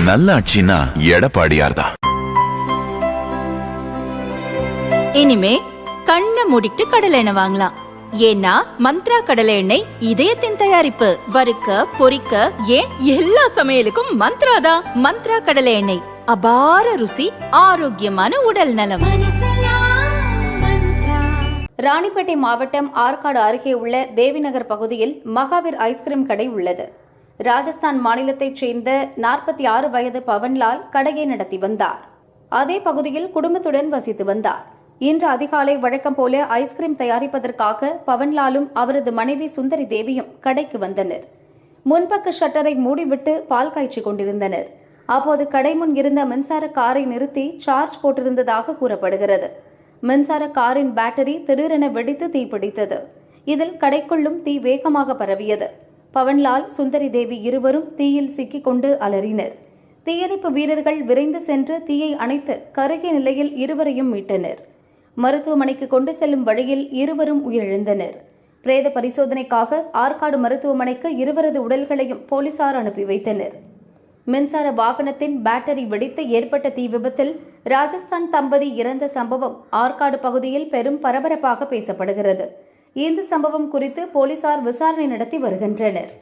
நல்லாட்சினா எடப்பாடியார் தான். இனிமே கண்ணை மூடிட்டு கடலை எண்ணெய் வாங்கலாம். ஏன்னா மந்த்ரா கடலை எண்ணெய் இதயத்தின் தயாரிப்பு. வறுக்க பொரிக்க ஏன் எல்லா சமையலுக்கும் மந்த்ரா தான். மந்த்ரா கடலை எண்ணெய், அபார ருசி, ஆரோக்கியமான உடல் நலம். ராணிப்பேட்டை மாவட்டம் ஆற்காடு அருகே உள்ள தேவிநகர் பகுதியில் மகாவீர் ஐஸ்கிரீம் கடை உள்ளது. ராஜஸ்தான் மாநிலத்தைச் சேர்ந்த 46 வயது பவன்லால் கடையை நடத்தி வந்தார். அதே பகுதியில் குடும்பத்துடன் வசித்து வந்தார். இன்று அதிகாலை வழக்கம் போல ஐஸ்கிரீம் தயாரிப்பதற்காக பவன்லாலும் அவரது மனைவி சுந்தரி தேவியும் கடைக்கு வந்தனர். முன்பக்க ஷட்டரை மூடிவிட்டு பால் காய்ச்சி கொண்டிருந்தனர். அப்போது கடை முன் இருந்த மின்சார காரை நிறுத்தி சார்ஜ் போட்டிருந்ததாக கூறப்படுகிறது. மின்சார காரின் பேட்டரி திடீரென வெடித்து தீப்பிடித்தது. இதில் கடைக்குள்ளும் தீ வேகமாக பரவியது. பவன்லால், சுந்தரி தேவி இருவரும் தீயில் சிக்கிக்கொண்டு அலறினர். தீயணைப்பு வீரர்கள் விரைந்து சென்று தீயை அணைத்து கருகிய நிலையில் இருவரையும் மீட்டனர். மருத்துவமனைக்கு கொண்டு செல்லும் வழியில் இருவரும் உயிரிழந்தனர். பிரேத பரிசோதனைக்காக ஆற்காடு மருத்துவமனைக்கு இருவரது உடல்களையும் போலீசார் அனுப்பி வைத்தனர். மின்சார வாகனத்தின் பேட்டரி வெடித்து ஏற்பட்ட தீ விபத்தில் ராஜஸ்தான் தம்பதி இறந்த சம்பவம் ஆற்காடு பகுதியில் பெரும் பரபரப்பாக பேசப்படுகிறது. இந்த சம்பவம் குறித்து போலீசார் விசாரணை நடத்தி வருகின்றனர்.